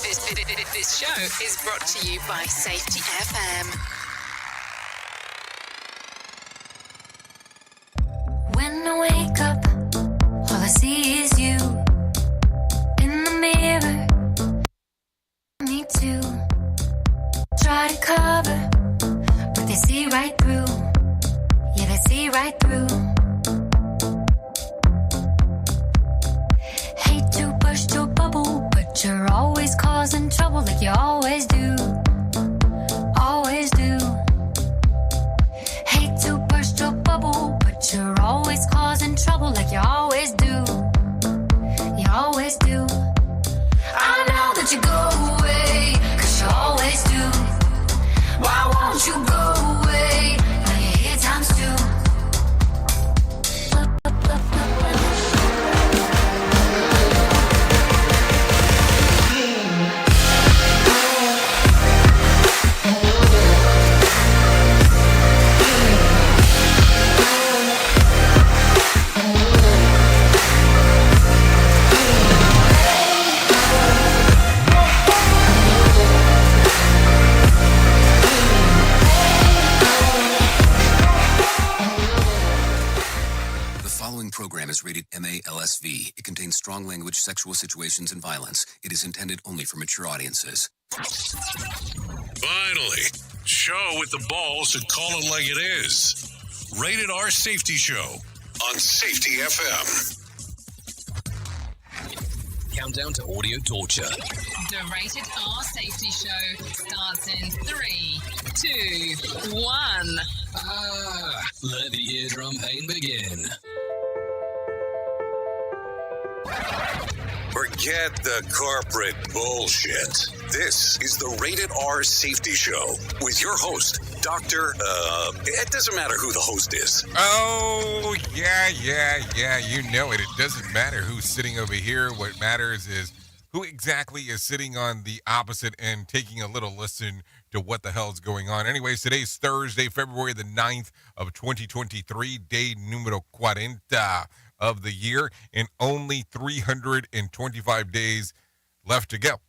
This show is brought to you by Safety FM. When I wake up, all I see is you in the mirror. Me too. Try to cover, but they see right through. Yeah, they see right through. Hate to burst your bubble, but you're always causing trouble like you always do. Always do. Hate to burst your bubble, but you're always causing trouble like you always do. You always do. I know that you go away, 'cause you always do. Why won't you go away? Now you're here times two. Program is rated MA-LSV. It contains strong language, sexual situations, and violence. It is intended only for mature audiences. Finally, show with the balls to call it like it is. Rated R Safety Show on Safety FM. Countdown to audio torture. The Rated R Safety Show starts in 3, 2, 1. Let the eardrum pain begin. Forget the corporate bullshit. This is the Rated R Safety Show with your host, Dr. It doesn't matter who the host is. Oh, yeah. You know it. It doesn't matter who's sitting over here. What matters is who exactly is sitting on the opposite end, taking a little listen to what the hell's going on. Anyways, today's Thursday, February the 9th of 2023, day numero 40 of the year, and only 325 days left to go.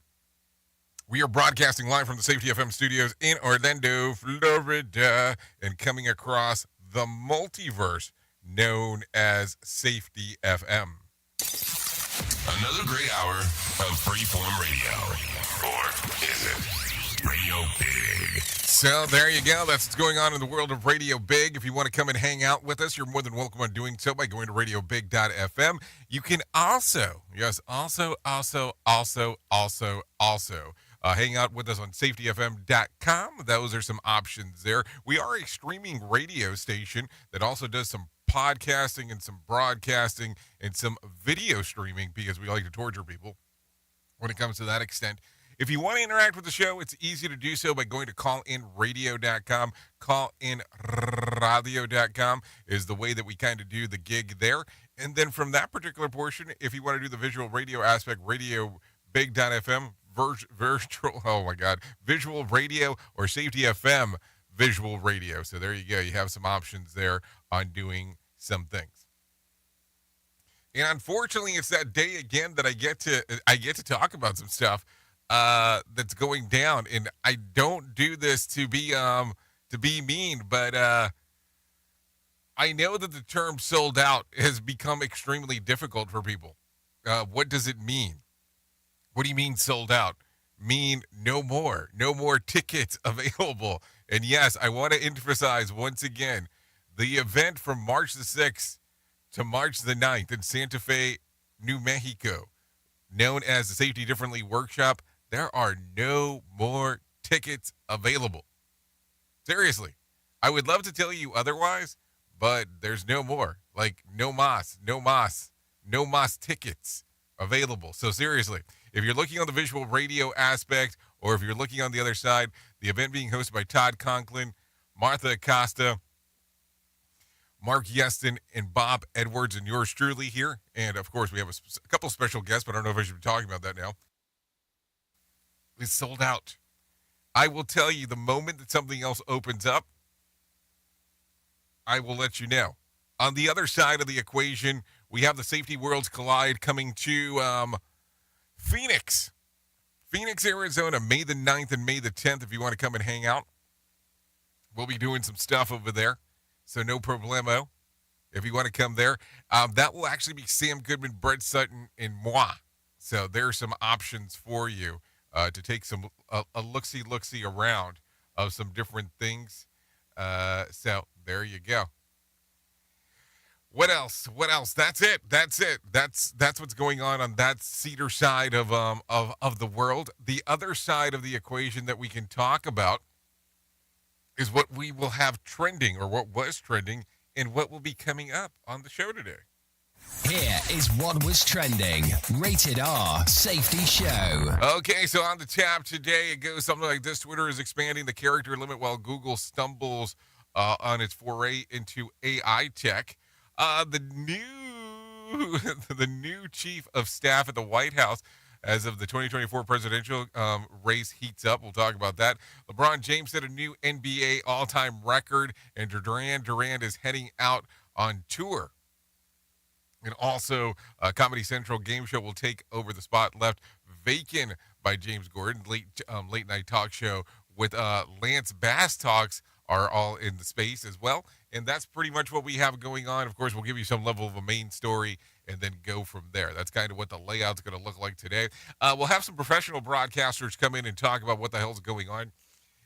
We are broadcasting live from the Safety FM studios in Orlando, Florida, and coming across the multiverse known as Safety FM. Another great hour of freeform radio. Or is it Radio Big? So there you go. That's what's going on in the world of Radio Big. If you want to come and hang out with us, you're more than welcome on doing so by going to radiobig.fm. You can also hang out with us on safetyfm.com. Those are some options there. We are a streaming radio station that also does some podcasting and some broadcasting and some video streaming because we like to torture people when it comes to that extent. If you want to interact with the show, it's easy to do so by going to callinradio.com. Callinradio.com is the way that we kind of do the gig there. And then from that particular portion, if you want to do the visual radio aspect, radiobig.fm, visual radio, or Safety FM visual radio. So there you go. You have some options there on doing some things. And unfortunately, it's that day again that I get to talk about some stuff that's going down, and I don't do this to be mean, but I know that the term sold out has become extremely difficult for people. What does it mean? What do you mean sold out? Mean no more tickets available. And yes, I want to emphasize once again, the event from March the 6th to March the 9th in Santa Fe, New Mexico, known as the Safety Differently Workshop, there are no more tickets available. Seriously. I would love to tell you otherwise, but there's no more. Like, no mas tickets available. So seriously, if you're looking on the visual radio aspect, or if you're looking on the other side, the event being hosted by Todd Conklin, Martha Acosta, Mark Yeston, and Bob Edwards, and yours truly here. And, of course, we have a couple special guests, but I don't know if I should be talking about that now. It's sold out. I will tell you the moment that something else opens up, I will let you know. On the other side of the equation, we have the Safety Worlds Collide coming to Phoenix. Phoenix, Arizona, May the 9th and May the 10th, if you want to come and hang out. We'll be doing some stuff over there, so no problemo if you want to come there. That will actually be Sam Goodman, Brett Sutton, and moi. So there are some options for you to take a look-see around of some different things. So there you go. What else? That's it. That's what's going on that Cedar side of the world. The other side of the equation that we can talk about is what we will have trending, or what was trending, and what will be coming up on the show today. Here is what was trending. Rated R Safety Show. Okay, so on the tab today, it goes something like this. Twitter is expanding the character limit while Google stumbles on its foray into AI tech. The new chief of staff at the White House as of the 2024 presidential race heats up. We'll talk about that. LeBron James set a new NBA all-time record, and Durant is heading out on tour. And also, Comedy Central game show will take over the spot left vacant by James Gordon. Late night talk show with Lance Bass Talks are all in the space as well. And that's pretty much what we have going on. Of course, we'll give you some level of a main story and then go from there. That's kind of what the layout's going to look like today. We'll have some professional broadcasters come in and talk about what the hell's going on.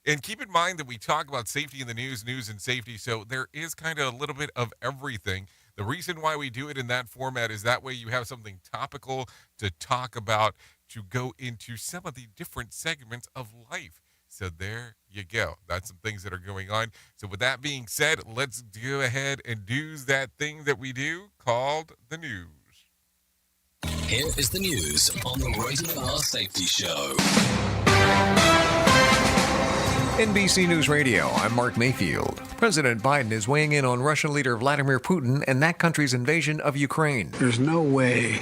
And keep in mind that we talk about safety in the news and safety. So there is kind of a little bit of everything. The reason why we do it in that format is that way you have something topical to talk about, to go into some of the different segments of life. So there you go. That's some things that are going on. So with that being said, let's go ahead and do that thing that we do called the news. Here is the news on the Rated R Safety Show. NBC News Radio, I'm Mark Mayfield. President Biden is weighing in on Russian leader Vladimir Putin and that country's invasion of Ukraine. There's no way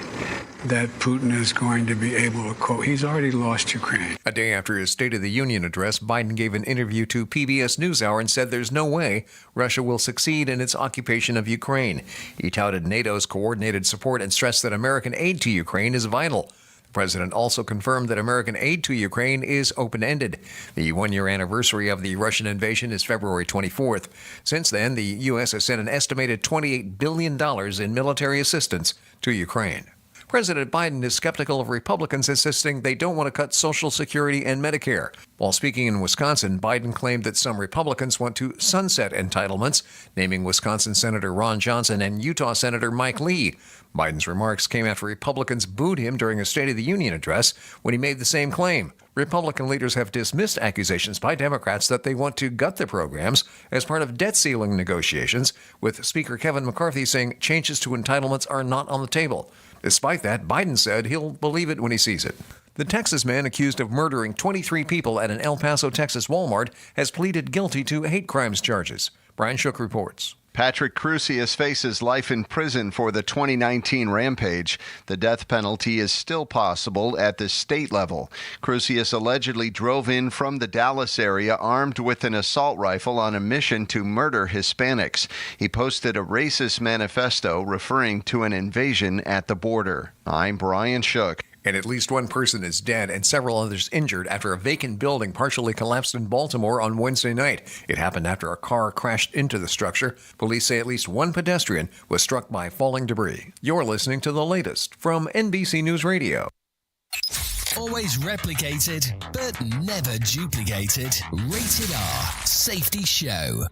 that Putin is going to be able to cope. He's already lost Ukraine. A day after his State of the Union address, Biden gave an interview to PBS NewsHour and said there's no way Russia will succeed in its occupation of Ukraine. He touted NATO's coordinated support and stressed that American aid to Ukraine is vital. The president also confirmed that American aid to Ukraine is open-ended. The one-year anniversary of the Russian invasion is February 24th. Since then, the U.S. has sent an estimated $28 billion in military assistance to Ukraine. President Biden is skeptical of Republicans insisting they don't want to cut Social Security and Medicare. While speaking in Wisconsin, Biden claimed that some Republicans want to sunset entitlements, naming Wisconsin Senator Ron Johnson and Utah Senator Mike Lee. Biden's remarks came after Republicans booed him during a State of the Union address when he made the same claim. Republican leaders have dismissed accusations by Democrats that they want to gut the programs as part of debt ceiling negotiations, with Speaker Kevin McCarthy saying changes to entitlements are not on the table. Despite that, Biden said he'll believe it when he sees it. The Texas man accused of murdering 23 people at an El Paso, Texas Walmart has pleaded guilty to hate crimes charges. Brian Shook reports. Patrick Crusius faces life in prison for the 2019 rampage. The death penalty is still possible at the state level. Crusius allegedly drove in from the Dallas area armed with an assault rifle on a mission to murder Hispanics. He posted a racist manifesto referring to an invasion at the border. I'm Brian Shook. And at least one person is dead and several others injured after a vacant building partially collapsed in Baltimore on Wednesday night. It happened after a car crashed into the structure. Police say at least one pedestrian was struck by falling debris. You're listening to the latest from NBC News Radio. Always replicated, but never duplicated. Rated R Safety Show.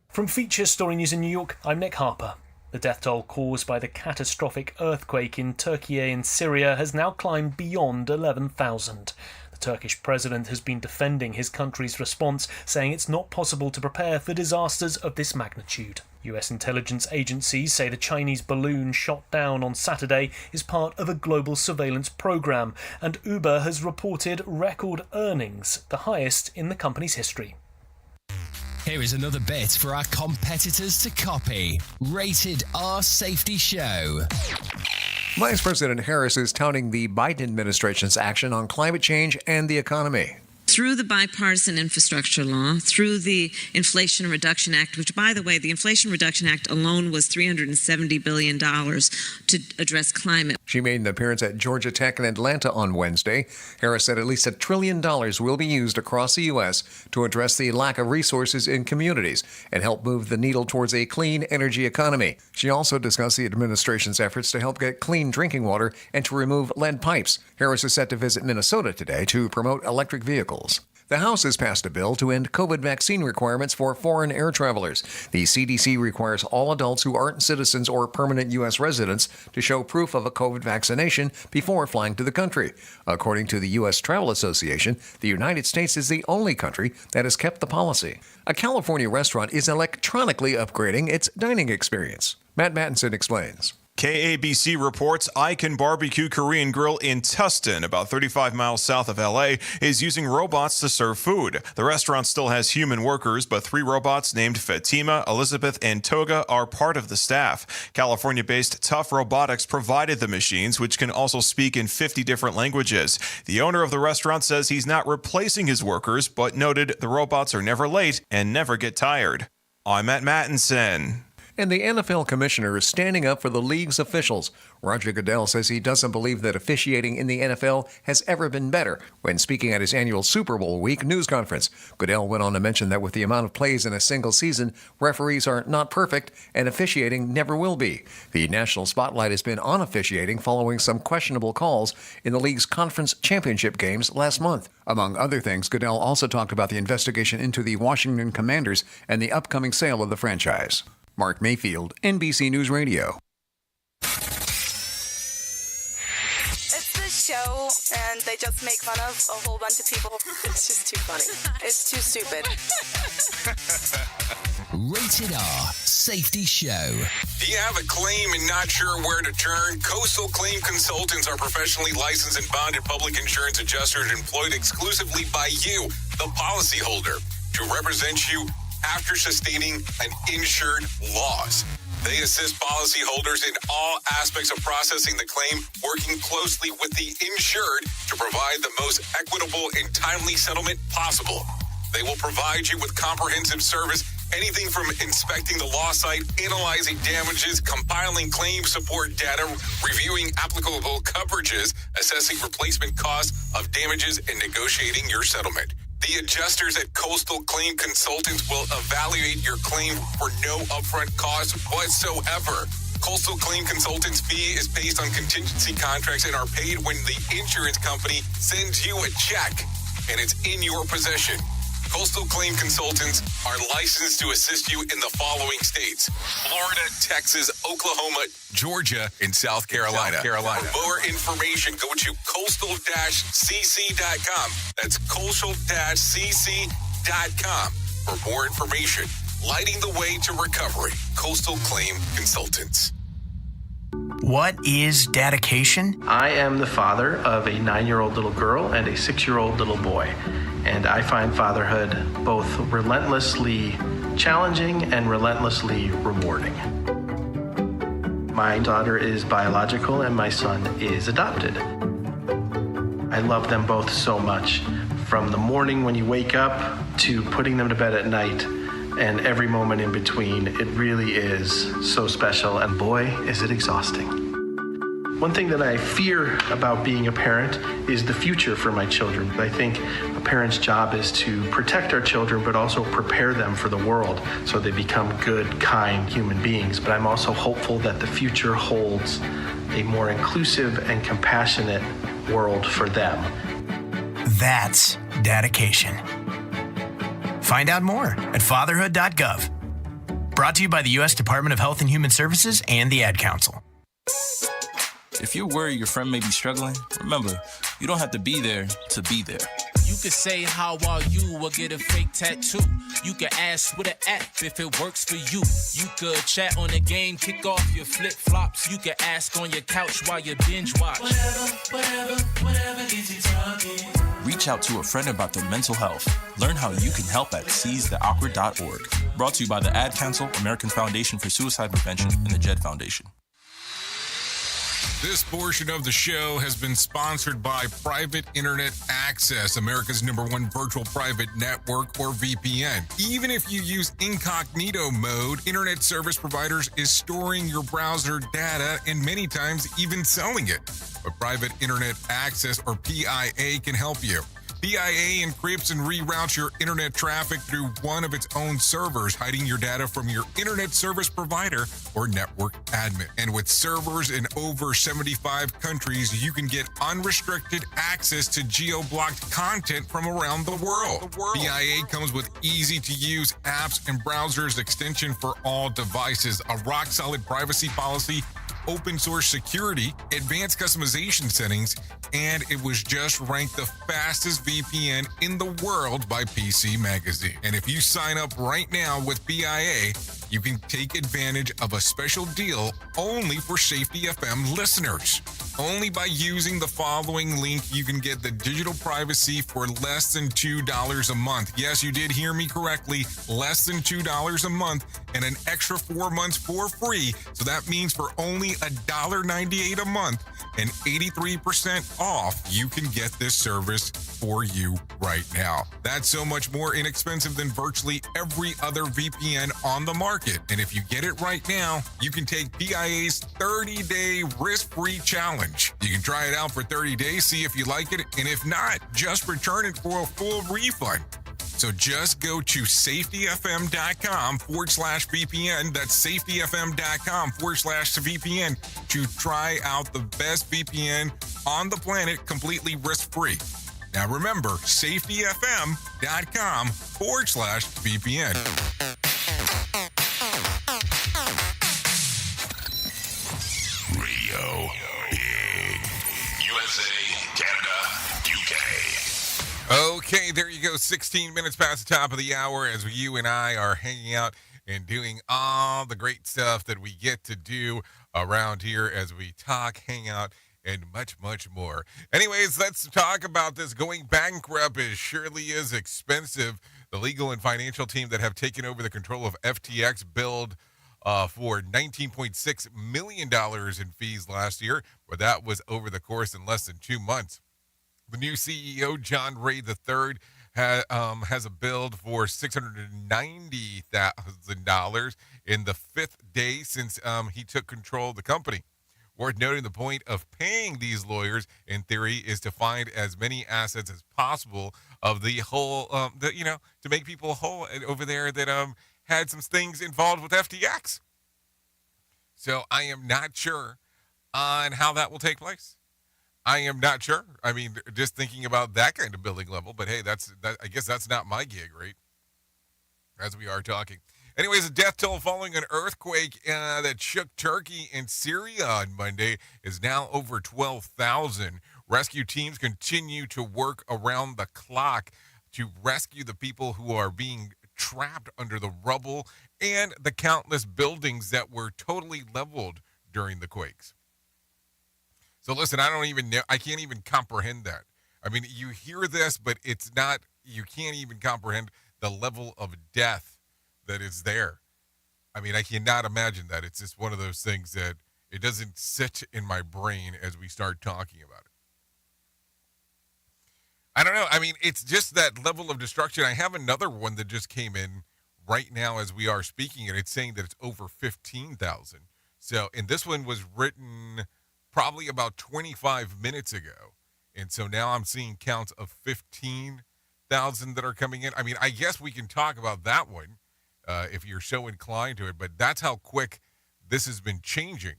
From Feature Story News in New York, I'm Nick Harper. The death toll caused by the catastrophic earthquake in Turkey and Syria has now climbed beyond 11,000. The Turkish president has been defending his country's response, saying it's not possible to prepare for disasters of this magnitude. US intelligence agencies say the Chinese balloon shot down on Saturday is part of a global surveillance program, and Uber has reported record earnings, the highest in the company's history. Here is another bit for our competitors to copy. Rated R Safety Show. Vice President Harris is touting the Biden administration's action on climate change and the economy. through the Bipartisan Infrastructure Law, through the Inflation Reduction Act, which, by the way, the Inflation Reduction Act alone was $370 billion to address climate. She made an appearance at Georgia Tech in Atlanta on Wednesday. Harris said at least $1 trillion will be used across the U.S. to address the lack of resources in communities and help move the needle towards a clean energy economy. She also discussed the administration's efforts to help get clean drinking water and to remove lead pipes. Harris is set to visit Minnesota today to promote electric vehicles. The House has passed a bill to end COVID vaccine requirements for foreign air travelers. The CDC requires all adults who aren't citizens or permanent U.S. residents to show proof of a COVID vaccination before flying to the country. According to the U.S. Travel Association, the United States is the only country that has kept the policy. A California restaurant is electronically upgrading its dining experience. Matt Mattinson explains. KABC reports Icon Barbecue Korean Grill in Tustin, about 35 miles south of L.A., is using robots to serve food. The restaurant still has human workers, but 3 robots named Fatima, Elizabeth, and Toga are part of the staff. California-based Tough Robotics provided the machines, which can also speak in 50 different languages. The owner of the restaurant says he's not replacing his workers, but noted the robots are never late and never get tired. I'm Matt Mattinson. And the NFL commissioner is standing up for the league's officials. Roger Goodell says he doesn't believe that officiating in the NFL has ever been better. When speaking at his annual Super Bowl week news conference, Goodell went on to mention that with the amount of plays in a single season, referees are not perfect and officiating never will be. The national spotlight has been on officiating following some questionable calls in the league's conference championship games last month. Among other things, Goodell also talked about the investigation into the Washington Commanders and the upcoming sale of the franchise. Mark Mayfield, NBC News Radio. It's this show, and they just make fun of a whole bunch of people. It's just too funny. It's too stupid. Rated R Safety Show. Do you have a claim and not sure where to turn? Coastal Claim Consultants are professionally licensed and bonded public insurance adjusters employed exclusively by you, the policyholder, to represent you after sustaining an insured loss. They assist policyholders in all aspects of processing the claim, working closely with the insured to provide the most equitable and timely settlement possible. They will provide you with comprehensive service, anything from inspecting the loss site, analyzing damages, compiling claim support data, reviewing applicable coverages, assessing replacement costs of damages, and negotiating your settlement. The adjusters at Coastal Claim Consultants will evaluate your claim for no upfront cost whatsoever. Coastal Claim Consultants' fee is based on contingency contracts and are paid when the insurance company sends you a check and it's in your possession. Coastal Claim Consultants are licensed to assist you in the following states: Florida, Texas, Oklahoma, Georgia, and South Carolina. For more information, go to coastal-cc.com. That's coastal-cc.com. For more information, lighting the way to recovery. Coastal Claim Consultants. What is dedication? I am the father of a 9-year-old little girl and a 6-year-old little boy. And I find fatherhood both relentlessly challenging and relentlessly rewarding. My daughter is biological and my son is adopted. I love them both so much. From the morning when you wake up to putting them to bed at night and every moment in between, it really is so special. And boy, is it exhausting. One thing that I fear about being a parent is the future for my children. I think a parent's job is to protect our children, but also prepare them for the world so they become good, kind human beings. But I'm also hopeful that the future holds a more inclusive and compassionate world for them. That's dedication. Find out more at fatherhood.gov. Brought to you by the U.S. Department of Health and Human Services and the Ad Council. If you're worried your friend may be struggling, remember, you don't have to be there to be there. You can say, how are you, or get a fake tattoo. You can ask with an app if it works for you. You could chat on the game, kick off your flip-flops. You can ask on your couch while you binge watch. Whatever gets you talking. Reach out to a friend about their mental health. Learn how you can help at seizetheawkward.org. Brought to you by the Ad Council, American Foundation for Suicide Prevention, and the JED Foundation. This portion of the show has been sponsored by Private Internet Access, America's #1 virtual private network, or VPN. Even if you use incognito mode, internet service providers is storing your browser data and many times even selling it. But Private Internet Access, or PIA, can help you. PIA encrypts and reroutes your internet traffic through one of its own servers, hiding your data from your internet service provider or network admin. And with servers in over 75 countries, you can get unrestricted access to geo-blocked content from around the world. PIA comes with easy-to-use apps and browsers extension for all devices, a rock-solid privacy policy, open source security, advanced customization settings, and it was just ranked the fastest VPN in the world by PC Magazine. And if you sign up right now with PIA, you can take advantage of a special deal only for Safety FM listeners. Only by using the following link, you can get the digital privacy for less than $2 a month. Yes, you did hear me correctly, less than $2 a month, and an extra 4 months for free. So that means for only $1.98 a month and 83% off, you can get this service for you right now. That's so much more inexpensive than virtually every other VPN on the market. And if you get it right now, you can take PIA's 30-day risk-free challenge. You can try it out for 30 days, see if you like it, and if not, just return it for a full refund. So just go to safetyfm.com/VPN. That's safetyfm.com/VPN to try out the best VPN on the planet completely risk-free. Now remember, safetyfm.com/VPN. Radio in USA, Canada, UK. Okay, there you go. 16 minutes past the top of the hour as you and I are hanging out and doing all the great stuff that we get to do around here as we talk, hang out, and much, much more. Anyways, let's talk about this. Going bankrupt surely is expensive. The legal and financial team that have taken over the control of FTX billed for $19.6 million in fees last year, but that was over the course in less than 2 months. The new CEO, John Ray III, has a bill for $690,000 in the 5th day since he took control of the company. Worth noting, the point of paying these lawyers, in theory, is to find as many assets as possible of the whole, to make people whole over there that had some things involved with FTX. So I am not sure on how that will take place. I am not sure. I mean, just thinking about that kind of building level, but hey, I guess that's not my gig, right? As we are talking. Anyways, a death toll following an earthquake that shook Turkey and Syria on Monday is now over 12,000. Rescue teams continue to work around the clock to rescue the people who are being trapped under the rubble and the countless buildings that were totally leveled during the quakes. So listen, I can't even comprehend that. I mean, you hear this, but you can't even comprehend the level of death that is there. I mean, I cannot imagine that. It's just one of those things that it doesn't sit in my brain as we start talking about it. I don't know. I mean, it's just that level of destruction. I have another one that just came in right now as we are speaking, and it's saying that it's over 15,000. So, and this one was written probably about 25 minutes ago. And so now I'm seeing counts of 15,000 that are coming in. I mean, I guess we can talk about that one if you're so inclined to it, but that's how quick this has been changing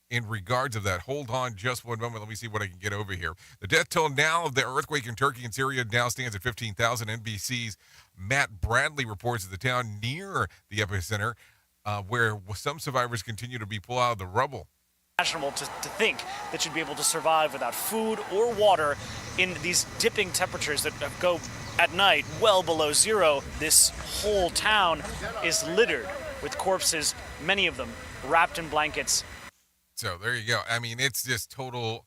in regards of that. Hold on just one moment. Let me see what I can get over here. The death toll now of the earthquake in Turkey and Syria now stands at 15,000. NBC's Matt Bradley reports that the town near the epicenter where some survivors continue to be pulled out of the rubble. Imaginable to think that you'd be able to survive without food or water in these dipping temperatures that go at night well below zero. This whole town is littered with corpses, many of them wrapped in blankets. So there you go. I mean, it's just total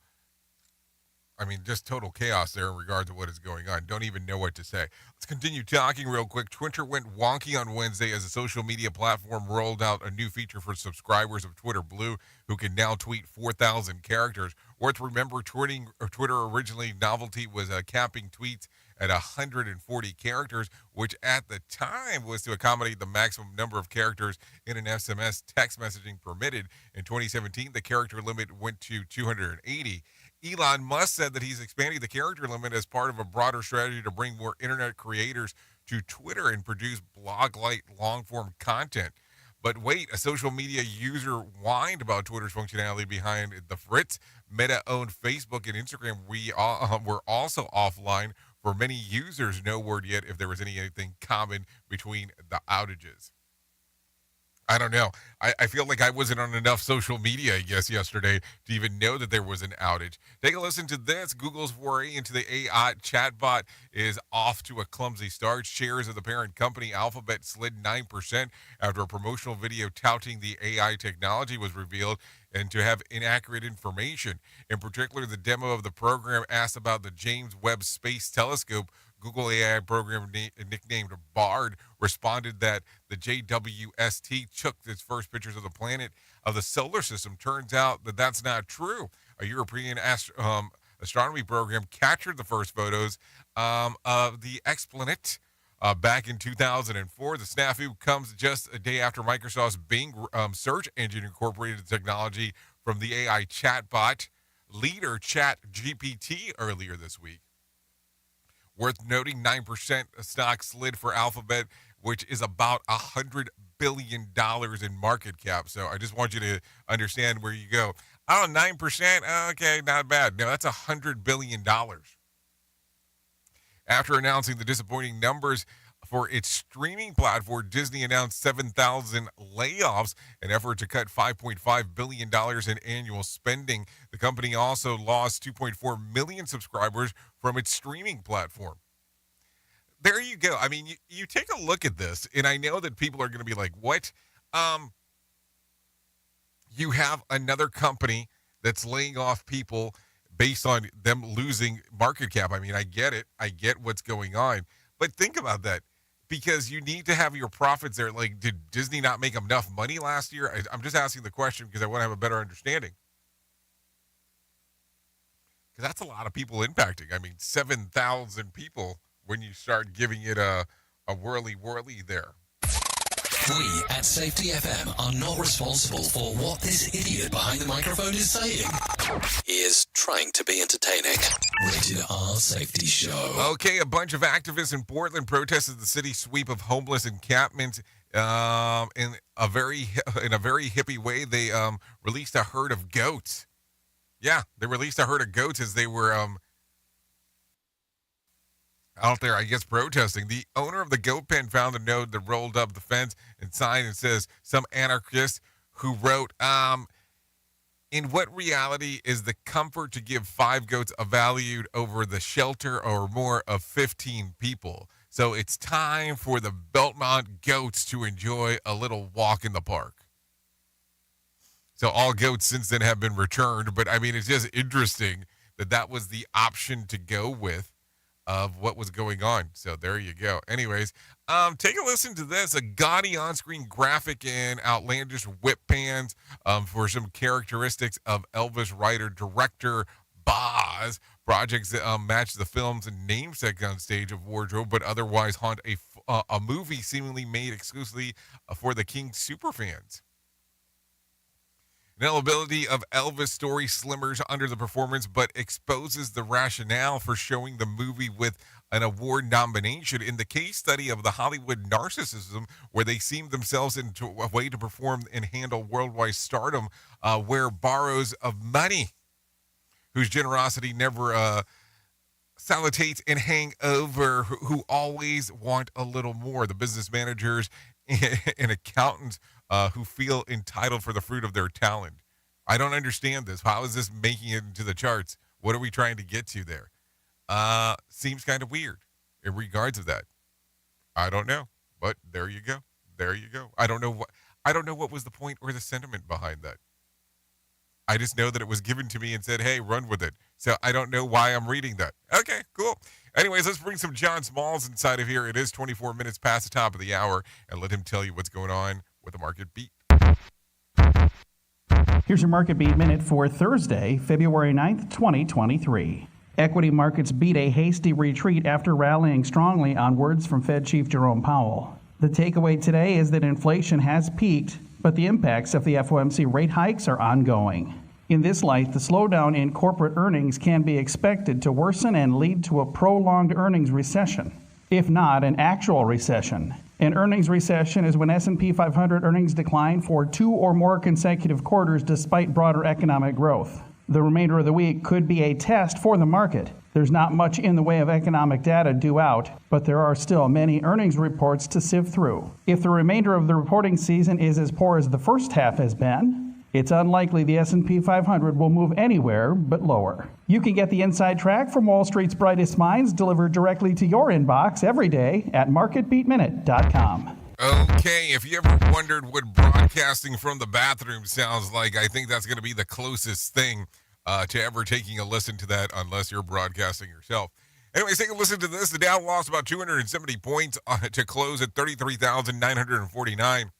I mean, just total chaos there in regard to what is going on. Don't even know what to say. Let's continue talking real quick. Twitter went wonky on Wednesday as a social media platform rolled out a new feature for subscribers of Twitter Blue, who can now tweet 4,000 characters. Worth remember, Twitter originally novelty was capping tweets at 140 characters, which at the time was to accommodate the maximum number of characters in an SMS text messaging permitted. In 2017, the character limit went to 280. Elon Musk said that he's expanding the character limit as part of a broader strategy to bring more internet creators to Twitter and produce blog-like long-form content. But wait, a social media user whined about Twitter's functionality behind the fritz. Meta-owned Facebook and Instagram were also offline for many users. No word yet if there was anything common between the outages. I don't know. I feel like I wasn't on enough social media, I guess, yesterday to even know that there was an outage. Take a listen to this. Google's foray into the AI chatbot is off to a clumsy start. Shares of the parent company Alphabet slid 9% after a promotional video touting the AI technology was revealed and to have inaccurate information. In particular, the demo of the program asked about the James Webb Space Telescope. Google AI program nicknamed BARD responded that the JWST took its first pictures of the planet of the solar system. Turns out that that's not true. A European astronomy program captured the first photos of the exoplanet back in 2004. The snafu comes just a day after Microsoft's Bing search engine incorporated the technology from the AI chatbot leader ChatGPT earlier this week. Worth noting, 9% stock slid for Alphabet, which is about $100 billion in market cap. So I just want you to understand where you go. Oh, 9%? Okay, not bad. No, that's $100 billion. After announcing the disappointing numbers for its streaming platform, Disney announced 7,000 layoffs, an effort to cut $5.5 billion in annual spending. The company also lost 2.4 million subscribers from its streaming platform. There you go. I mean, you take a look at this, and I know that people are going to be like, what? You have another company that's laying off people based on them losing market cap. I mean, I get it. I get what's going on. But think about that, because you need to have your profits there. Like, did Disney not make enough money last year? I'm just asking the question because I want to have a better understanding. Because that's a lot of people impacting. I mean, 7,000 people when you start giving it a whirly there. We at Safety FM are not responsible for what this idiot behind the microphone is saying. He is trying to be entertaining. Rated R Safety Show. Okay, a bunch of activists in Portland protested the city sweep of homeless encampments in a very hippie way. They released a herd of goats. Yeah, they released a herd of goats as they were out there, I guess, protesting. The owner of the goat pen found a note that rolled up the fence and signed and says, some anarchist who wrote, in what reality is the comfort to give 5 goats a valued over the shelter or more of 15 people? So it's time for the Belmont goats to enjoy a little walk in the park. So all goats since then have been returned, but I mean, it's just interesting that that was the option to go with of what was going on. So there you go. Anyways, take a listen to this. A gaudy on-screen graphic and outlandish whip pans for some characteristics of Elvis writer-director Boz. Projects match the film's namesake on stage of wardrobe, but otherwise haunt a movie seemingly made exclusively for the King superfans. Availability of Elvis story slimmers under the performance, but exposes the rationale for showing the movie with an award nomination. In the case study of the Hollywood narcissism, where they seem themselves into a way to perform and handle worldwide stardom, where borrows of money, whose generosity never salutates and hang over, who always want a little more. The business managers and accountants who feel entitled for the fruit of their talent. I don't understand this. How is this making it into the charts? What are we trying to get to there? Seems kind of weird in regards of that. I don't know, but there you go. There you go. I don't know what was the point or the sentiment behind that. I just know that it was given to me and said, hey, run with it. So I don't know why I'm reading that. Okay, cool. Anyways, let's bring some John Smalls inside of here. It is 24 minutes past the top of the hour, and let him tell you what's going on with the market beat. Here's your market beat minute for Thursday, February 9th, 2023. Equity markets beat a hasty retreat after rallying strongly on words from Fed Chief Jerome Powell. The takeaway today is that inflation has peaked, but the impacts of the FOMC rate hikes are ongoing. In this light, the slowdown in corporate earnings can be expected to worsen and lead to a prolonged earnings recession, if not an actual recession. An earnings recession is when S&P 500 earnings decline for 2 or more consecutive quarters despite broader economic growth. The remainder of the week could be a test for the market. There's not much in the way of economic data due out, but there are still many earnings reports to sift through. If the remainder of the reporting season is as poor as the first half has been, it's unlikely the S&P 500 will move anywhere but lower. You can get the inside track from Wall Street's brightest minds delivered directly to your inbox every day at marketbeatminute.com. Okay, if you ever wondered what broadcasting from the bathroom sounds like, I think that's going to be the closest thing to ever taking a listen to that, unless you're broadcasting yourself. Anyways, take a listen to this. The Dow lost about 270 points to close at 33,949.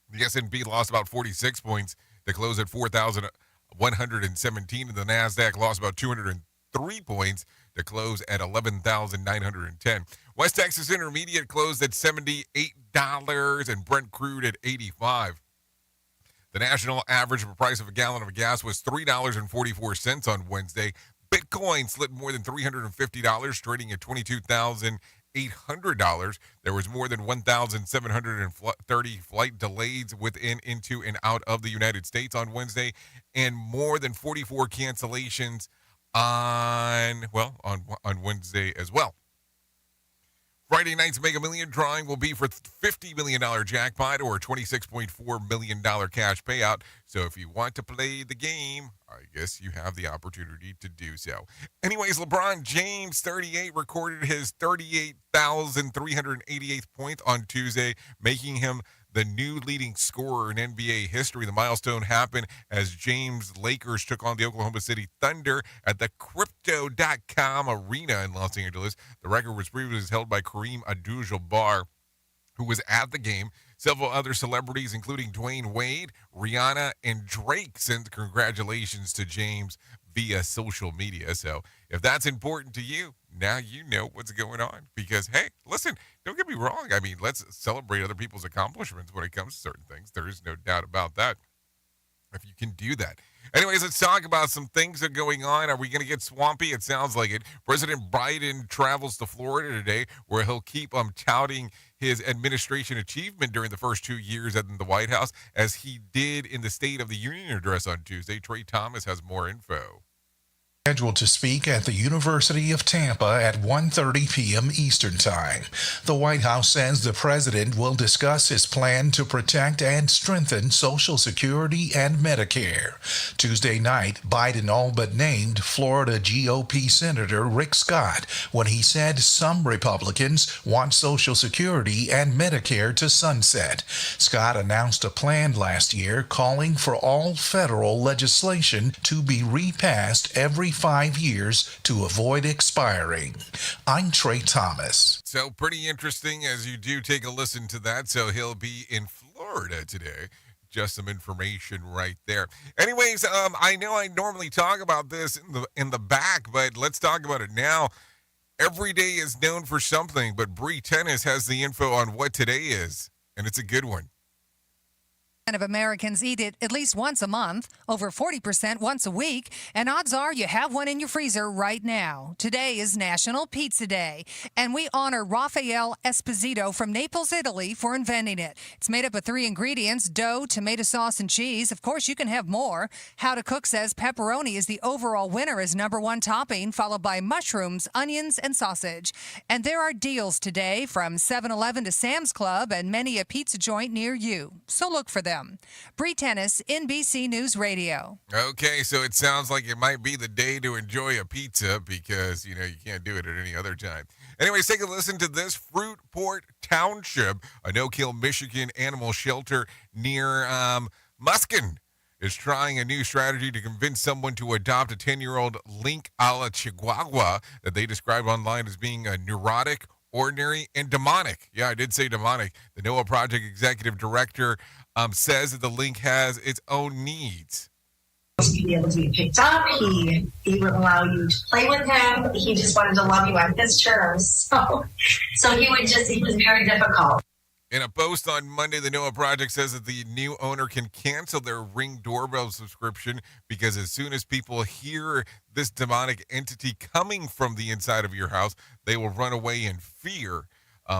The S&P lost about 46 points to close at 4,117. And the NASDAQ lost about 203 points to close at 11,910. West Texas Intermediate closed at $78 and Brent crude at $85. The national average price of a gallon of gas was $3.44 on Wednesday. Bitcoin slipped more than $350, trading at $22,800. There was more than 1,730 flight delays within, into, and out of the United States on Wednesday, and more than 44 cancellations on Wednesday as well. Friday night's Mega Million drawing will be for $50 million jackpot or a $26.4 million cash payout. So if you want to play the game, I guess you have the opportunity to do so. Anyways, LeBron James, 38, recorded his 38,388th point on Tuesday, making him the new leading scorer in NBA history. The milestone happened as James' Lakers took on the Oklahoma City Thunder at the Crypto.com Arena in Los Angeles. The record was previously held by Kareem Abdul-Jabbar, who was at the game. Several other celebrities, including Dwayne Wade, Rihanna, and Drake, sent congratulations to James via social media. So if that's important to you, now you know what's going on. Because, hey, listen, don't get me wrong. I mean, let's celebrate other people's accomplishments when it comes to certain things. There is no doubt about that, if you can do that. Anyways, let's talk about some things that are going on. Are we going to get swampy? It sounds like it. President Biden travels to Florida today, where he'll keep touting his administration achievement during the first 2 years in the White House, as he did in the State of the Union address on Tuesday. Trey Thomas has more info. Scheduled to speak at the University of Tampa at 1:30 p.m. Eastern Time. The White House says the president will discuss his plan to protect and strengthen Social Security and Medicare. Tuesday night, Biden all but named Florida GOP Senator Rick Scott when he said some Republicans want Social Security and Medicare to sunset. Scott announced a plan last year calling for all federal legislation to be repassed every 5 years to avoid expiring. I'm Trey Thomas. So pretty interesting as you do take a listen to that. So he'll be in Florida today. Just some information right there. Anyways, I know I normally talk about this in the back, but let's talk about it now. Every day is known for something, but Bree Tennis has the info on what today is, and it's a good one. Of Americans eat it at least once a month, over 40% once a week, and odds are you have one in your freezer right now. Today is National Pizza Day, and we honor Raphael Esposito from Naples, Italy for inventing it. It's made up of 3 ingredients: dough, tomato sauce, and cheese. Of course, you can have more. How to Cook says pepperoni is the overall winner as #1 topping, followed by mushrooms, onions, and sausage. And there are deals today from 7-Eleven to Sam's Club and many a pizza joint near you. So look for them. Bree Tennis, NBC News Radio. Okay, so it sounds like it might be the day to enjoy a pizza because, you can't do it at any other time. Anyways, take a listen to this. Fruitport Township, a no-kill Michigan animal shelter near Muskin, is trying a new strategy to convince someone to adopt a 10-year-old link a la Chihuahua that they describe online as being neurotic, ordinary, and demonic. Yeah, I did say demonic. The Noah Project executive director says that the link has its own needs. To be able to be picked up, he would allow you to play with him. He just wanted to love you on his terms. So he was very difficult. In a post on Monday, the Noah Project says that the new owner can cancel their Ring doorbell subscription because as soon as people hear this demonic entity coming from the inside of your house, they will run away in fear.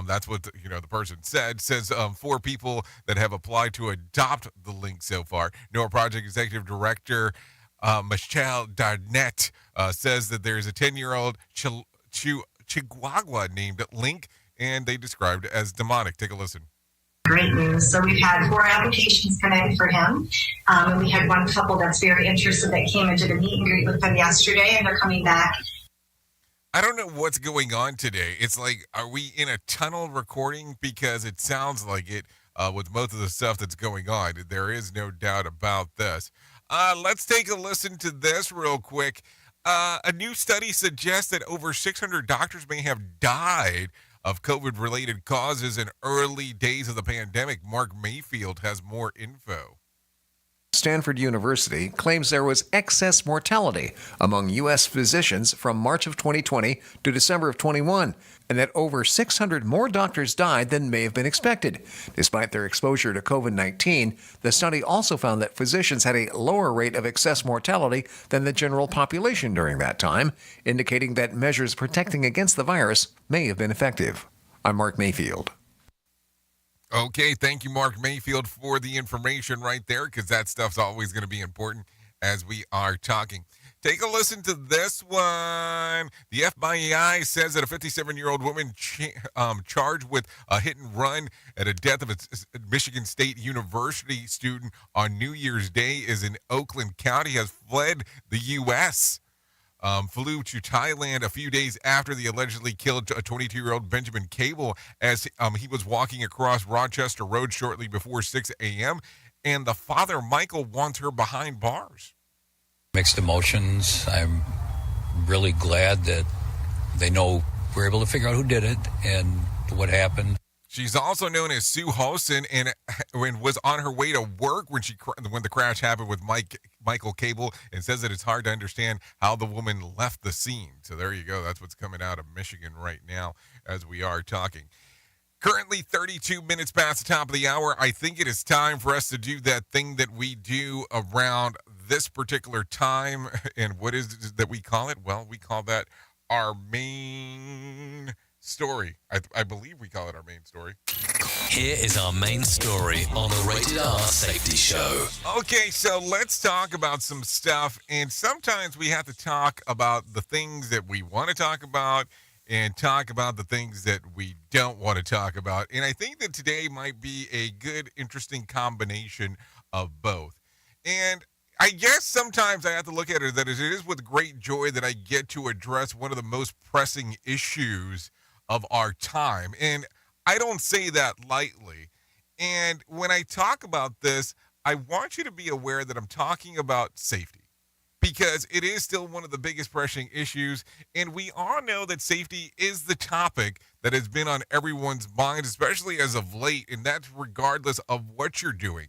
That's what the person said. Says 4 people that have applied to adopt the link so far. Noah Project Executive Director Michelle Darnett says that there's a 10-year-old Chihuahua named Link, and they described it as demonic. Take a listen. Great news. So we've had 4 applications come in for him. And we had one couple that's very interested that came and did a meet and greet with him yesterday, and they're coming back. I don't know what's going on today. It's like, are we in a tunnel recording? Because it sounds like it with most of the stuff that's going on. There is no doubt about this. Let's take a listen to this real quick. A new study suggests that over 600 doctors may have died of COVID-related causes in early days of the pandemic. Mark Mayfield has more info. Stanford University claims there was excess mortality among U.S. physicians from March of 2020 to December of 21, and that over 600 more doctors died than may have been expected. Despite their exposure to COVID-19, the study also found that physicians had a lower rate of excess mortality than the general population during that time, indicating that measures protecting against the virus may have been effective. I'm Mark Mayfield. Okay, thank you, Mark Mayfield, for the information right there, because that stuff's always going to be important as we are talking. Take a listen to this one. The FBI says that a 57-year-old woman charged with a hit and run at a death of a Michigan State University student on New Year's Day is in Oakland County, has fled the U.S., flew to Thailand a few days after the allegedly killed a 22-year-old Benjamin Cable as he was walking across Rochester Road shortly before 6 a.m., and the father, Michael, wants her behind bars. Mixed emotions. I'm really glad that they know we're able to figure out who did it and what happened. She's also known as Sue Holson and was on her way to work when the crash happened with Michael Cable, and says that it's hard to understand how the woman left the scene. So there you go. That's what's coming out of Michigan right now as we are talking. Currently 32 minutes past the top of the hour. I think it is time for us to do that thing that we do around this particular time. And what is it that we call it? Well, we call that our main story. I believe we call it our main story. Here is our main story on the Rated R Safety Show. Okay, so let's talk about some stuff. And sometimes we have to talk about the things that we want to talk about and talk about the things that we don't want to talk about. And I think that today might be a good, interesting combination of both. And I guess sometimes I have to look at it that it is with great joy that I get to address one of the most pressing issues of our time. And I don't say that lightly. And when I talk about this, I want you to be aware that I'm talking about safety, because it is still one of the biggest pressing issues. And we all know that safety is the topic that has been on everyone's mind, especially as of late. And that's regardless of what you're doing,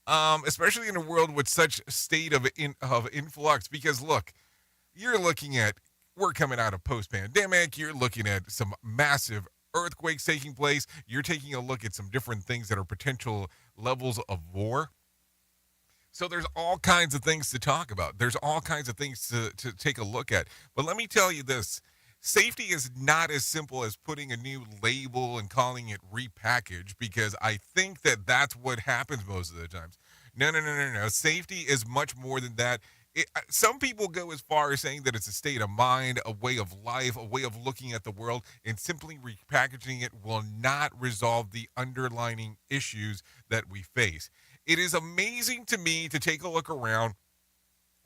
especially in a world with such state of influx. Because look, you're looking at, we're coming out of post-pandemic. You're looking at some massive earthquakes taking place. You're taking a look at some different things that are potential levels of war. So there's all kinds of things to talk about. There's all kinds of things to take a look at. But let me tell you this. Safety is not as simple as putting a new label and calling it repackage, because I think that that's what happens most of the times. No. Safety is much more than that. Some people go as far as saying that it's a state of mind, a way of life, a way of looking at the world, and simply repackaging it will not resolve the underlying issues that we face. It is amazing to me to take a look around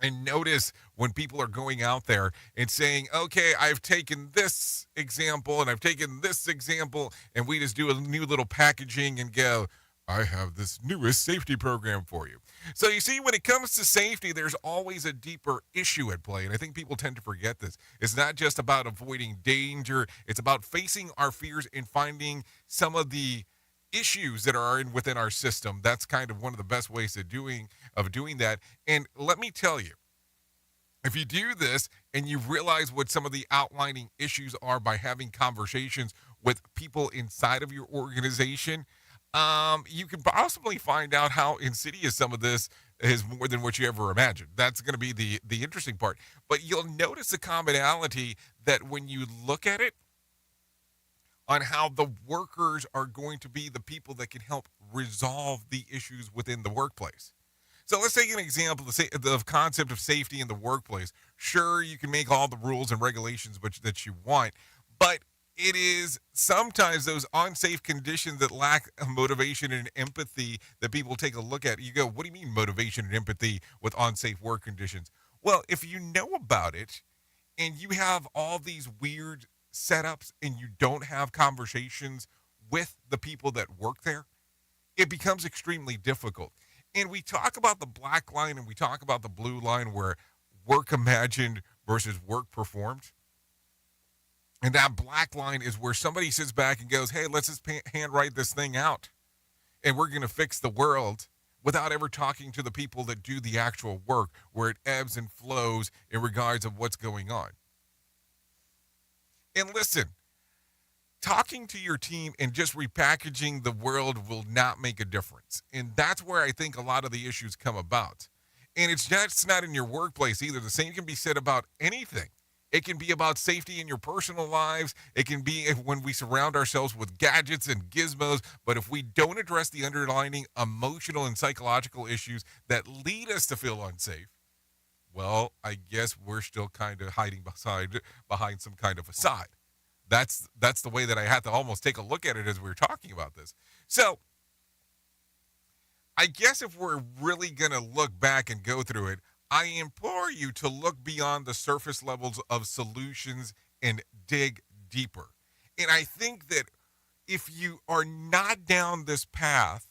and notice when people are going out there and saying, okay, I've taken this example and I've taken this example, and we just do a new little packaging and go, I have this newest safety program for you. So you see, when it comes to safety, there's always a deeper issue at play. And I think people tend to forget this. It's not just about avoiding danger. It's about facing our fears and finding some of the issues that are within our system. That's kind of one of the best ways of doing that. And let me tell you, if you do this and you realize what some of the outlining issues are by having conversations with people inside of your organization, you can possibly find out how insidious some of this is more than what you ever imagined. That's going to be the interesting part. But you'll notice a commonality that when you look at it on how the workers are going to be the people that can help resolve the issues within the workplace. So let's take an example, the concept of safety in the workplace. Sure, you can make all the rules and regulations that you want, but it is sometimes those unsafe conditions that lack motivation and empathy that people take a look at. You go, what do you mean motivation and empathy with unsafe work conditions? Well, if you know about it and you have all these weird setups and you don't have conversations with the people that work there, it becomes extremely difficult. And we talk about the black line and we talk about the blue line where work imagined versus work performed. And that black line is where somebody sits back and goes, hey, let's just handwrite this thing out. And we're going to fix the world without ever talking to the people that do the actual work, where it ebbs and flows in regards of what's going on. And listen, talking to your team and just repackaging the world will not make a difference. And that's where I think a lot of the issues come about. And it's not in your workplace either. The same can be said about anything. It can be about safety in your personal lives. It can be when we surround ourselves with gadgets and gizmos. But if we don't address the underlying emotional and psychological issues that lead us to feel unsafe, well, I guess we're still kind of hiding behind some kind of facade. That's the way that I had to almost take a look at it as we were talking about this. So I guess if we're really going to look back and go through it, I implore you to look beyond the surface levels of solutions and dig deeper. And I think that if you are not down this path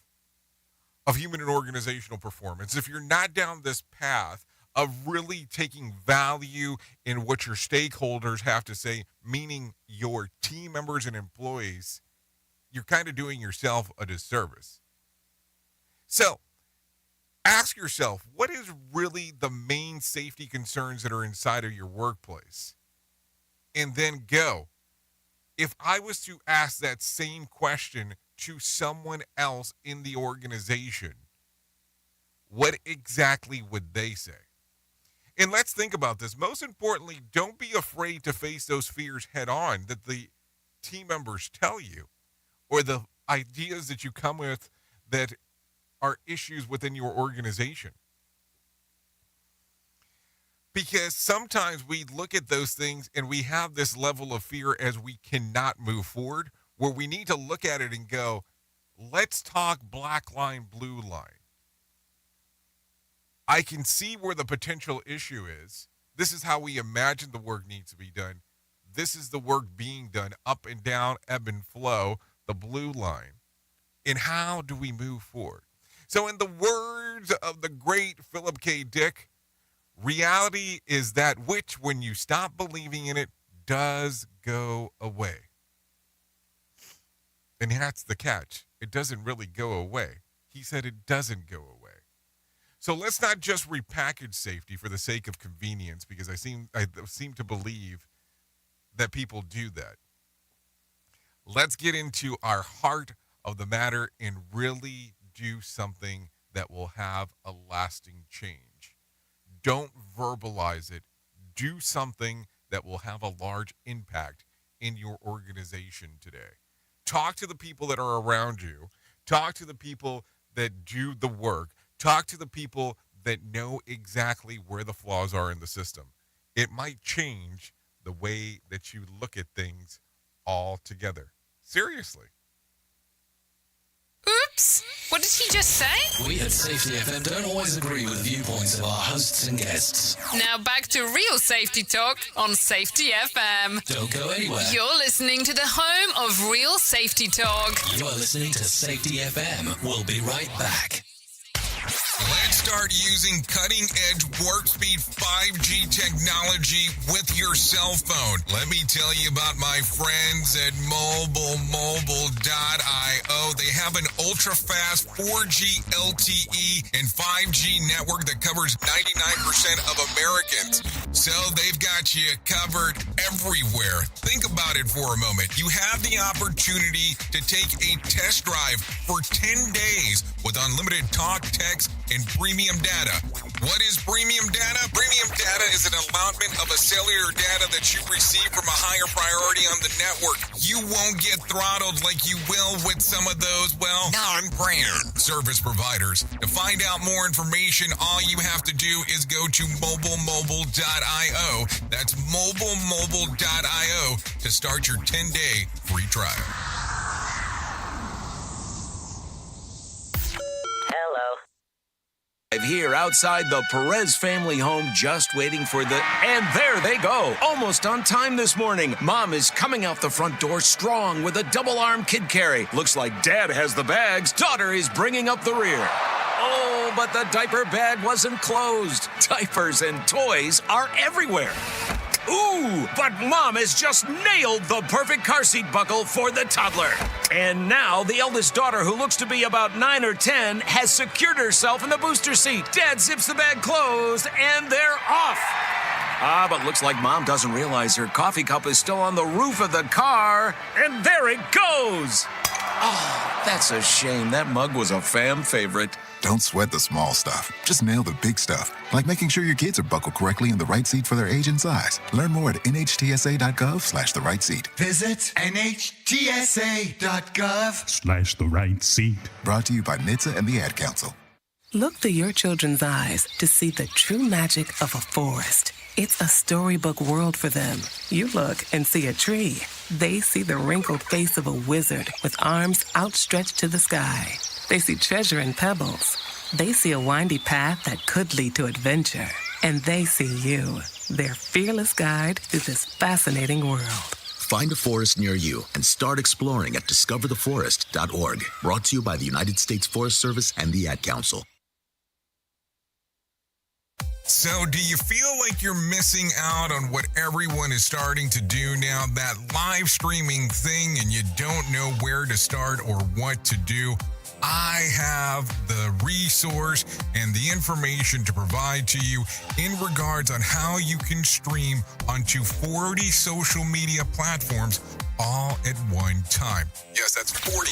of human and organizational performance, if you're not down this path of really taking value in what your stakeholders have to say, meaning your team members and employees, you're kind of doing yourself a disservice. So ask yourself, what is really the main safety concerns that are inside of your workplace? And then go. If I was to ask that same question to someone else in the organization, what exactly would they say? And let's think about this. Most importantly, don't be afraid to face those fears head on that the team members tell you, or the ideas that you come with that are issues within your organization. Because sometimes we look at those things and we have this level of fear as we cannot move forward, where we need to look at it and go, let's talk black line, blue line. I can see where the potential issue is. This is how we imagine the work needs to be done. This is the work being done, up and down, ebb and flow, the blue line. And how do we move forward? So in the words of the great Philip K. Dick, reality is that which, when you stop believing in it, does go away. And that's the catch. It doesn't really go away. He said it doesn't go away. So let's not just repackage safety for the sake of convenience, because I seem to believe that people do that. Let's get into our heart of the matter and really do something that will have a lasting change. Don't verbalize it. Do something that will have a large impact in your organization today. Talk to the people that are around you. Talk to the people that do the work. Talk to the people that know exactly where the flaws are in the system. It might change the way that you look at things altogether. Seriously. Oops. What did he just say? We at Safety FM don't always agree with viewpoints of our hosts and guests. Now back to real safety talk on Safety FM. Don't go anywhere. You're listening to the home of real safety talk. You are listening to Safety FM. We'll be right back. Let's start using cutting-edge warp speed 5G technology with your cell phone. Let me tell you about my friends at mobile.io. They have an ultra-fast 4G LTE and 5G network that covers 99% of Americans. So they've got you covered everywhere. Think about it for a moment. You have the opportunity to take a test drive for 10 days with unlimited talk, text, and premium data. What is premium data? Premium data is an allotment of a cellular data that you receive from a higher priority on the network. You won't get throttled like you will with some of those, well, non-brand service providers. To find out more information, all you have to do is go to mobile.io. That's mobile.io to start your 10-day free trial. Here outside the Perez family home, just waiting for and there they go, almost on time this morning. Mom is coming out the front door strong with a double-arm kid carry. Looks like Dad has the bags. Daughter is bringing up the rear. Oh, but the diaper bag wasn't closed. Diapers and toys are everywhere. Ooh, but Mom has just nailed the perfect car seat buckle for the toddler. And now the eldest daughter, who looks to be about 9 or 10, has secured herself in the booster seat. Dad zips the bag closed, and they're off. But looks like Mom doesn't realize her coffee cup is still on the roof of the car. And there it goes. Oh, that's a shame. That mug was a fam favorite. Don't sweat the small stuff. Just nail the big stuff, like making sure your kids are buckled correctly in the right seat for their age and size. Learn more at nhtsa.gov/the right seat. Visit nhtsa.gov/the right seat. Brought to you by NHTSA and the Ad Council. Look through your children's eyes to see the true magic of a forest. It's a storybook world for them. You look and see a tree. They see the wrinkled face of a wizard with arms outstretched to the sky. They see treasure in pebbles. They see a windy path that could lead to adventure. And they see you, their fearless guide through this fascinating world. Find a forest near you and start exploring at discovertheforest.org. Brought to you by the United States Forest Service and the Ad Council. So do you feel like you're missing out on what everyone is starting to do now, that live streaming thing, and you don't know where to start or what to do? I have the resource and the information to provide to you in regards on how you can stream onto 40 social media platforms all at one time. Yes, that's 40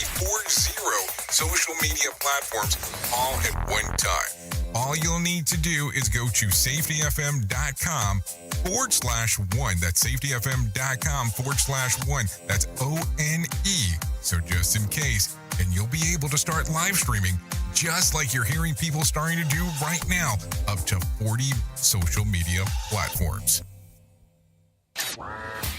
social media platforms all at one time. All you'll need to do is go to safetyfm.com/1. That's safetyfm.com/1. That's ONE. So just in case, and you'll be able to start live streaming just like you're hearing people starting to do right now, up to 40 social media platforms.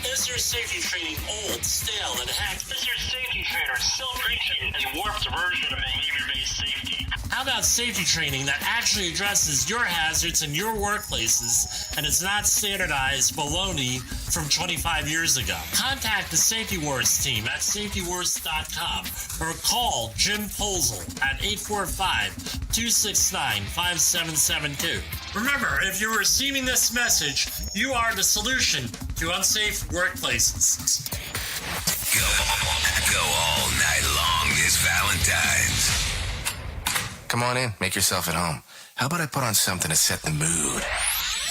Is your safety training old, stale, and hacked? Is your safety trainer still preaching a warped version of behavior-based safety? How about safety training that actually addresses your hazards in your workplaces and is not standardized baloney from 25 years ago? Contact the Safety Wars team at safetywars.com or call Jim Posel at 845-269-5772. Remember, if you're receiving this message, you are the solution to unsafe workplaces. Go all night long this Valentine's. Come on in, make yourself at home. How about I put on something to set the mood?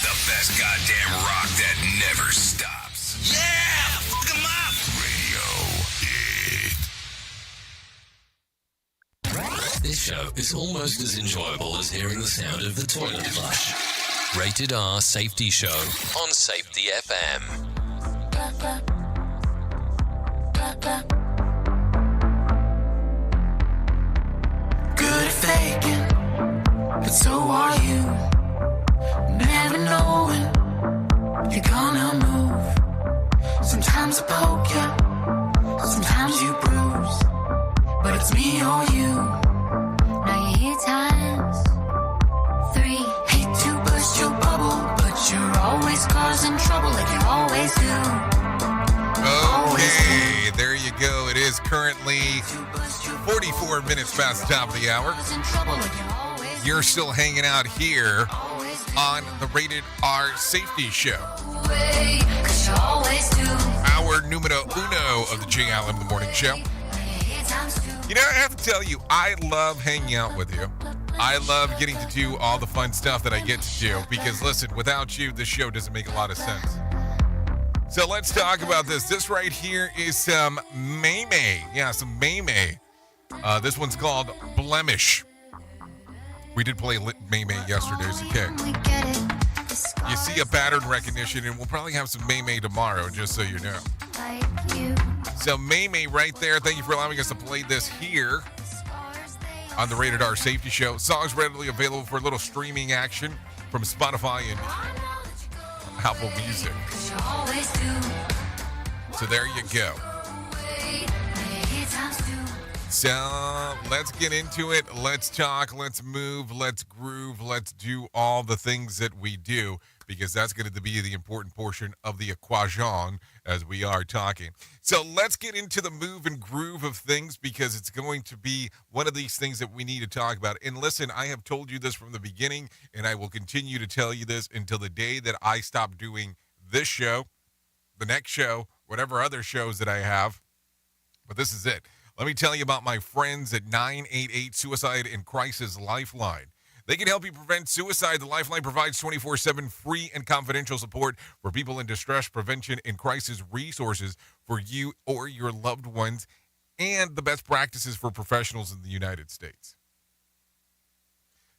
The best goddamn rock that never stops. Yeah! Fuck 'em up! Radio. This show is almost as enjoyable as hearing the sound of the toilet flush. Rated R Safety Show on Safety FM. Good at faking, but so are you. Never knowing you're gonna move. Sometimes I poke you, sometimes you bruise, but it's me or you. Okay, there you go. It is currently 44 minutes past the top of the hour. You're still hanging out here on the Rated R Safety Show. Our numero uno of the Jay Allen in the Morning Show. You know, I have to tell you, I love hanging out with you. I love getting to do all the fun stuff that I get to do because, listen, without you, this show doesn't make a lot of sense. So let's talk about this. This right here is some May. Yeah, some May. This one's called Blemish. We did play May yesterday, so okay. You see a pattern recognition, and we'll probably have some May tomorrow, just so you know. So May right there. Thank you for allowing us to play this here on the Rated R Safety Show. Songs readily available for a little streaming action from Spotify and Apple Music. So there you go. So let's get into it. Let's talk. Let's move. Let's groove. Let's do all the things that we do because that's going to be the important portion of the equation as we are talking. So let's get into the move and groove of things because it's going to be one of these things that we need to talk about. And listen, I have told you this from the beginning, and I will continue to tell you this until the day that I stop doing this show, the next show, whatever other shows that I have. But this is it. Let me tell you about my friends at 988 Suicide and Crisis Lifeline. They can help you prevent suicide. The Lifeline provides 24/7 free and confidential support for people in distress, prevention, and crisis resources for you or your loved ones, and the best practices for professionals in the United States.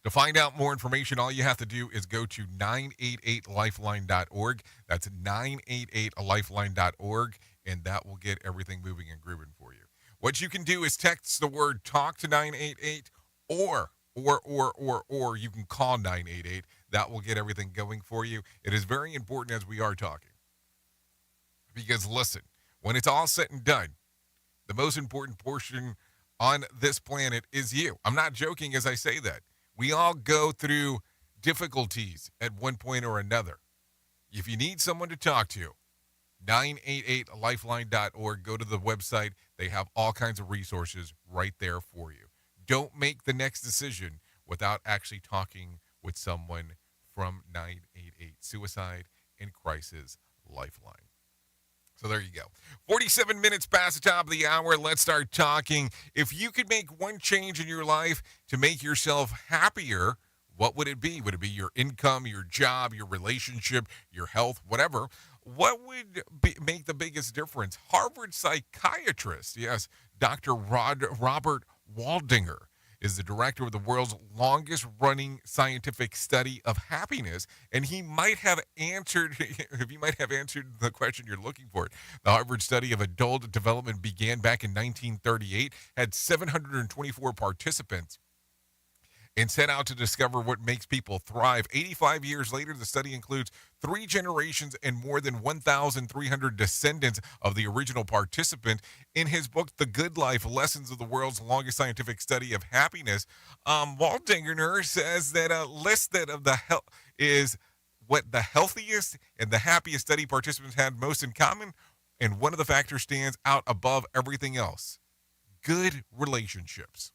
To find out more information, all you have to do is go to 988lifeline.org. That's 988lifeline.org, and that will get everything moving and grooving for you. What you can do is text the word TALK to 988 or you can call 988. That will get everything going for you. It is very important as we are talking. Because listen, when it's all said and done, the most important portion on this planet is you. I'm not joking as I say that. We all go through difficulties at one point or another. If you need someone to talk to, 988lifeline.org. Go to the website. They have all kinds of resources right there for you. Don't make the next decision without actually talking with someone from 988 Suicide and Crisis Lifeline. So there you go. 47 minutes past the top of the hour. Let's start talking. If you could make one change in your life to make yourself happier, what would it be? Would it be your income, your job, your relationship, your health, whatever? What would make the biggest difference? Harvard psychiatrist, yes, Dr. Robert Waldinger is the director of the world's longest-running scientific study of happiness, and he might have answered the question you're looking for. The Harvard study of adult development began back in 1938, had 724 participants, and set out to discover what makes people thrive. 85 years later, the study includes 3 generations and more than 1,300 descendants of the original participant. In his book, The Good Life, Lessons of the World's Longest Scientific Study of Happiness, Waldinger says that a list that of the is what the healthiest and the happiest study participants had most in common, and one of the factors stands out above everything else: good relationships.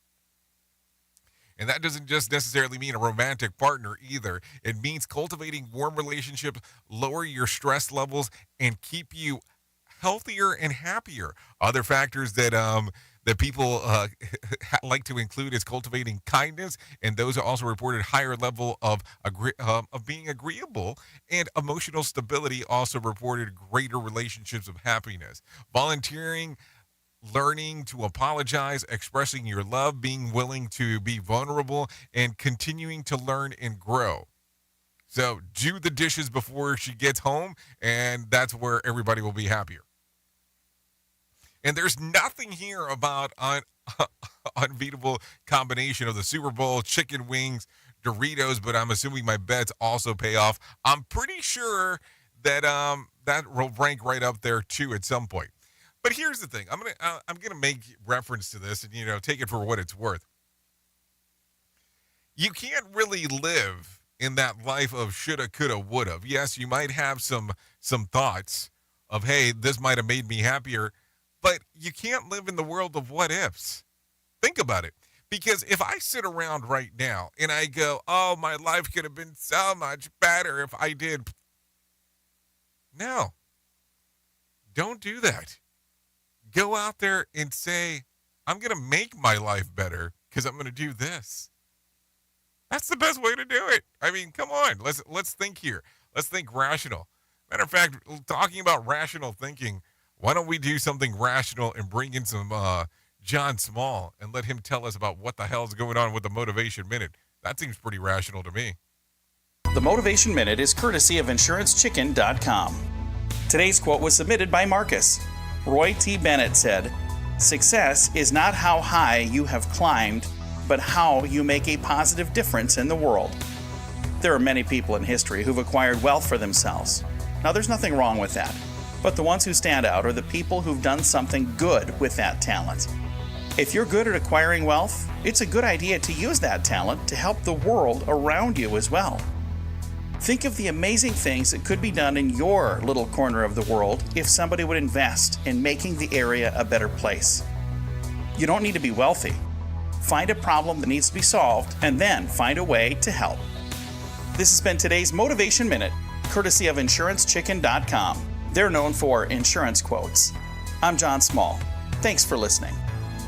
And that doesn't just necessarily mean a romantic partner either. It means cultivating warm relationships, lower your stress levels, and keep you healthier and happier. Other factors that people like to include is cultivating kindness, and those are also reported higher level of being agreeable, and emotional stability also reported greater relationships of happiness. Volunteering, learning to apologize, expressing your love, being willing to be vulnerable, and continuing to learn and grow. So do the dishes before she gets home, and that's where everybody will be happier. And there's nothing here about an unbeatable combination of the Super Bowl, chicken wings, Doritos, but I'm assuming my bets also pay off. I'm pretty sure that that will rank right up there too at some point. But here's the thing. I'm gonna make reference to this and take it for what it's worth. You can't really live in that life of shoulda, coulda, woulda. Yes, you might have some thoughts of, hey, this might have made me happier, but you can't live in the world of what ifs. Think about it. Because if I sit around right now and I go, oh, my life could have been so much better if I did. No. Don't do that. Go out there and say, I'm going to make my life better because I'm going to do this. That's the best way to do it. I mean, come on. Let's think here. Let's think rational. Matter of fact, talking about rational thinking, why don't we do something rational and bring in some John Small and let him tell us about what the hell's going on with the Motivation Minute? That seems pretty rational to me. The Motivation Minute is courtesy of InsuranceChicken.com. Today's quote was submitted by Marcus. Roy T. Bennett said, "Success is not how high you have climbed, but how you make a positive difference in the world." There are many people in history who've acquired wealth for themselves. Now, there's nothing wrong with that. But the ones who stand out are the people who've done something good with that talent. If you're good at acquiring wealth, it's a good idea to use that talent to help the world around you as well. Think of the amazing things that could be done in your little corner of the world if somebody would invest in making the area a better place. You don't need to be wealthy. Find a problem that needs to be solved and then find a way to help. This has been today's Motivation Minute, courtesy of InsuranceChicken.com. They're known for insurance quotes. I'm John Small. Thanks for listening.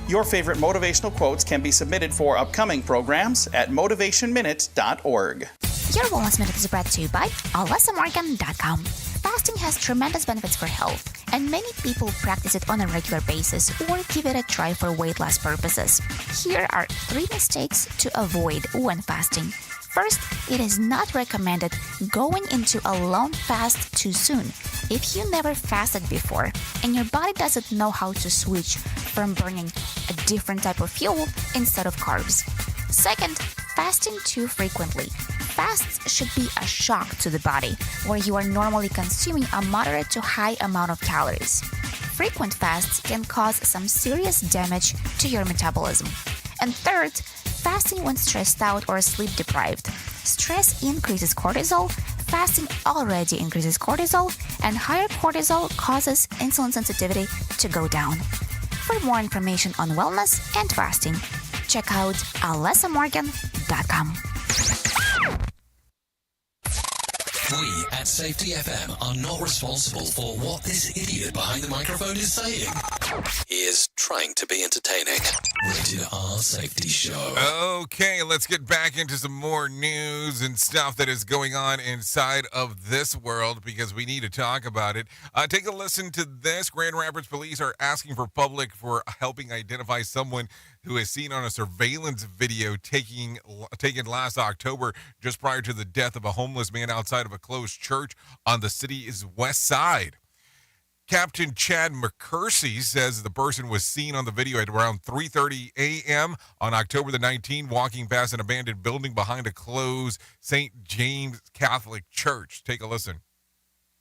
Your favorite motivational quotes can be submitted for upcoming programs at motivationminute.org. Your Wellness Minute is brought to you by alessamorgan.com. Fasting has tremendous benefits for health, and many people practice it on a regular basis or give it a try for weight loss purposes. Here are 3 mistakes to avoid when fasting. First, it is not recommended going into a long fast too soon. If you never fasted before and your body doesn't know how to switch from burning a different type of fuel instead of carbs. Second, fasting too frequently. Fasts should be a shock to the body, where you are normally consuming a moderate to high amount of calories. Frequent fasts can cause some serious damage to your metabolism. And third, fasting when stressed out or sleep deprived. Stress increases cortisol, fasting already increases cortisol, and higher cortisol causes insulin sensitivity to go down. For more information on wellness and fasting, check out alessamorgan.com. We at Safety FM are not responsible for what this idiot behind the microphone is saying. He is trying to be entertaining. Rated R Safety Show. Okay, let's get back into some more news and stuff that is going on inside of this world because we need to talk about it. Take a listen to this. Grand Rapids police are asking for public for helping identify someone who is seen on a surveillance video taken last October just prior to the death of a homeless man outside of a closed church on the city's west side. Captain Chad McCursey says the person was seen on the video at around 3:30 a.m. on October the 19th, walking past an abandoned building behind a closed St. James Catholic Church. Take a listen.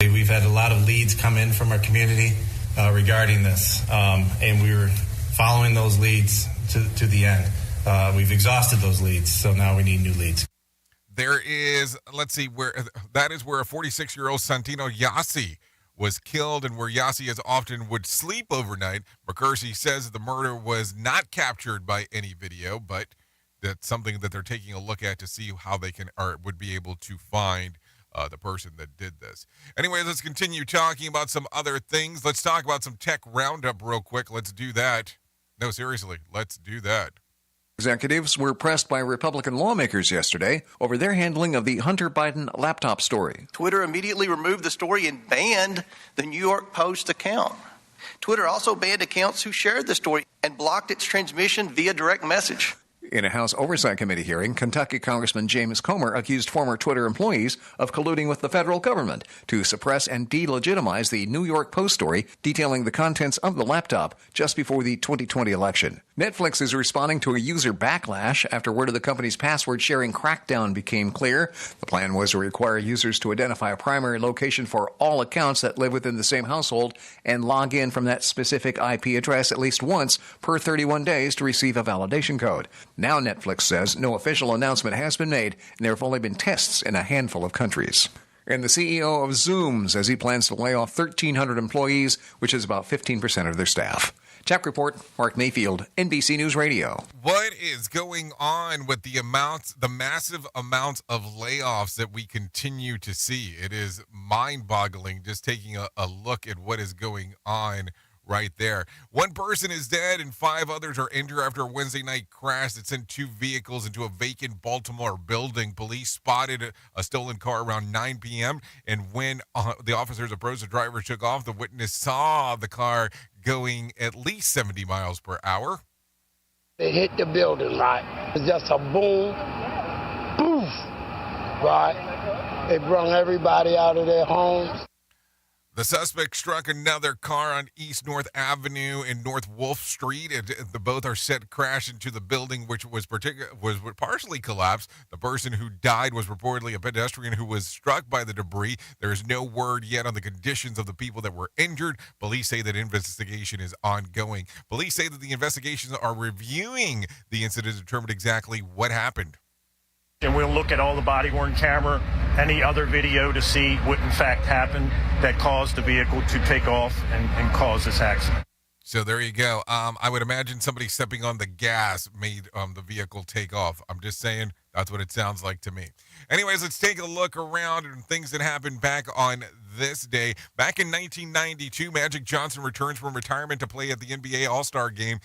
We've had a lot of leads come in from our community regarding this, and we were following those leads to the end. We've exhausted those leads, so now we need new leads. There is, that is where a 46-year-old Santino Yassi was killed and where Yassi as often would sleep overnight. McCursey says the murder was not captured by any video, but that's something that they're taking a look at to see how they can or would be able to find the person that did this. Anyway, let's continue talking about some other things. Let's talk about some tech roundup real quick. Let's do that. No, seriously, let's do that. Executives were pressed by Republican lawmakers yesterday over their handling of the Hunter Biden laptop story. Twitter immediately removed the story and banned the New York Post account. Twitter also banned accounts who shared the story and blocked its transmission via direct message. In a House Oversight Committee hearing, Kentucky Congressman James Comer accused former Twitter employees of colluding with the federal government to suppress and delegitimize the New York Post story detailing the contents of the laptop just before the 2020 election. Netflix is responding to a user backlash after word of the company's password-sharing crackdown became clear. The plan was to require users to identify a primary location for all accounts that live within the same household and log in from that specific IP address at least once per 31 days to receive a validation code. Now Netflix says no official announcement has been made, and there have only been tests in a handful of countries. And the CEO of Zoom says he plans to lay off 1,300 employees, which is about 15% of their staff. Tech Report, Mark Mayfield, NBC News Radio. What is going on with the massive amounts of layoffs that we continue to see? It is mind-boggling just taking a look at what is going on right there. One person is dead and 5 others are injured after a Wednesday night crash that sent 2 vehicles into a vacant Baltimore building. Police spotted a stolen car around 9 p.m. and when the officers approached, the driver took off. The witness saw the car going at least 70 miles per hour. It hit the building, right? It's just a boom, poof, right? It brought everybody out of their homes. The suspect struck another car on East North Avenue and North Wolf Street. The both are set to crash into the building, which was partially collapsed. The person who died was reportedly a pedestrian who was struck by the debris. There is no word yet on the conditions of the people that were injured. Police say that investigation is ongoing. Police say that the investigations are reviewing the incident to determine exactly what happened. And we'll look at all the body-worn camera, any other video to see what in fact happened that caused the vehicle to take off and cause this accident. So there you go. I would imagine somebody stepping on the gas made the vehicle take off. I'm just saying that's what it sounds like to me. Anyways, let's take a look around and things that happened back on this day. Back in 1992, Magic Johnson returns from retirement to play at the NBA All-Star Game.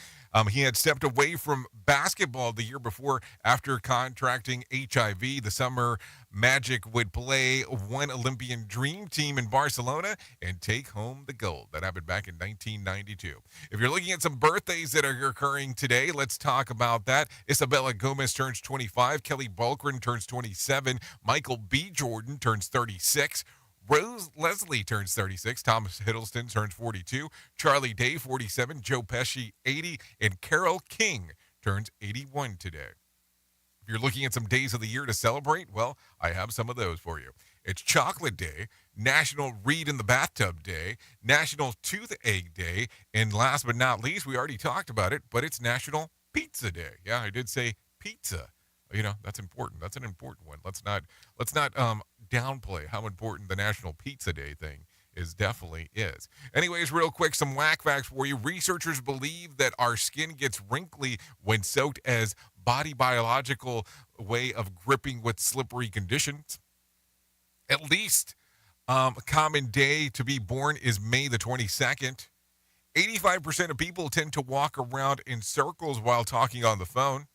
He had stepped away from basketball the year before after contracting HIV. The summer, Magic would play one Olympian dream team in Barcelona and take home the gold. That happened back in 1992. If you're looking at some birthdays that are occurring today, let's talk about that. Isabella Gomez turns 25. Kelly Bulgren turns 27. Michael B. Jordan turns 36. Rose Leslie turns 36, Thomas Hiddleston turns 42, Charlie Day 47, Joe Pesci 80, and Carole King turns 81 today. If you're looking at some days of the year to celebrate, well, I have some of those for you. It's Chocolate Day, National Read in the Bathtub Day, National Toothache Day, and last but not least, we already talked about it, but it's National Pizza Day. Yeah, I did say pizza. You know, that's important. That's an important one. Let's not downplay how important the National Pizza Day thing definitely is. Anyways, real quick, some whack facts for you. Researchers believe that our skin gets wrinkly when soaked as body biological way of gripping with slippery conditions. At least a common day to be born is May the 22nd. 85% of people tend to walk around in circles while talking on the phone.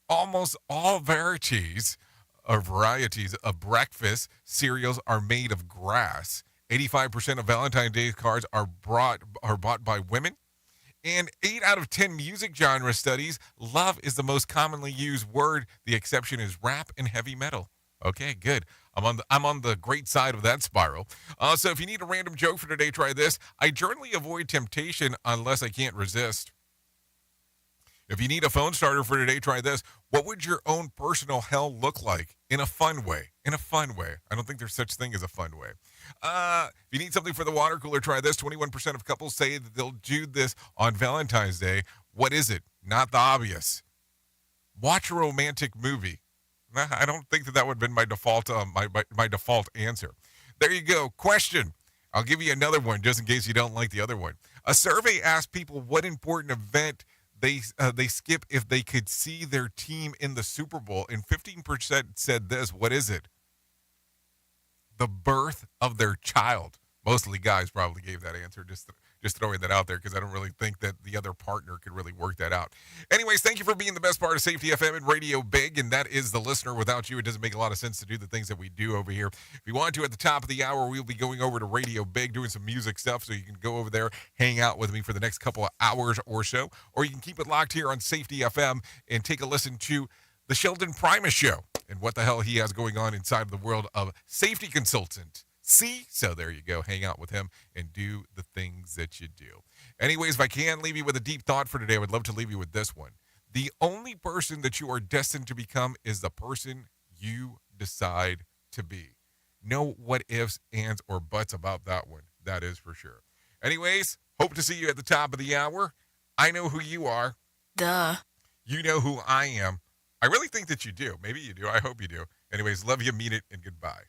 Almost all varieties of breakfast cereals are made of grass. 85% of Valentine's Day cards are bought by women. And 8 out of 10 music genre studies, love is the most commonly used word. The exception is rap and heavy metal. Okay, good. I'm on the great side of that spiral. So if you need a random joke for today, try this. I generally avoid temptation unless I can't resist. If you need a phone starter for today, try this. What would your own personal hell look like in a fun way? In a fun way. I don't think there's such thing as a fun way. If you need something for the water cooler, try this. 21% of couples say that they'll do this on Valentine's Day. What is it? Not the obvious. Watch a romantic movie. I don't think that would have been my default my default answer. There you go. Question. I'll give you another one just in case you don't like the other one. A survey asked people what important event they skip if they could see their team in the Super Bowl, and 15% said this. What is it? The birth of their child. Mostly guys probably gave that answer. Just throwing that out there because I don't really think that the other partner could really work that out. Anyways, thank you for being the best part of Safety FM and Radio Big, and that is the listener. Without you, it doesn't make a lot of sense to do the things that we do over here. If you want to, at the top of the hour, we'll be going over to Radio Big, doing some music stuff, so you can go over there, hang out with me for the next couple of hours or so, or you can keep it locked here on Safety FM and take a listen to the Sheldon Primus Show and what the hell he has going on inside of the world of safety consultant C. So there you go. Hang out with him and do the things that you do. Anyways, if I can leave you with a deep thought for today, I would love to leave you with this one. The only person that you are destined to become is the person you decide to be. No what ifs, ands, or buts about that one. That is for sure. Anyways, hope to see you at the top of the hour. I know who you are. Duh. You know who I am. I really think that you do. Maybe you do. I hope you do. Anyways, love you, mean it, and goodbye.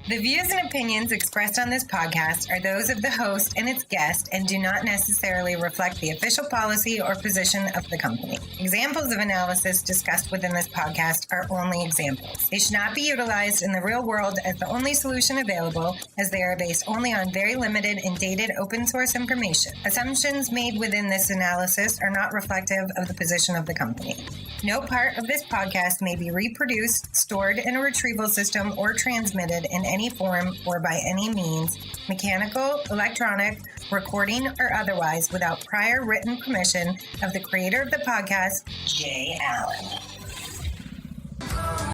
The views and opinions expressed on this podcast are those of the host and its guest and do not necessarily reflect the official policy or position of the company. Examples of analysis discussed within this podcast are only examples. They should not be utilized in the real world as the only solution available, as they are based only on very limited and dated open source information. Assumptions made within this analysis are not reflective of the position of the company. No part of this podcast may be reproduced, stored in a retrieval system, or transmitted in any form or by any means, mechanical, electronic, recording, or otherwise, without prior written permission of the creator of the podcast, Jay Allen.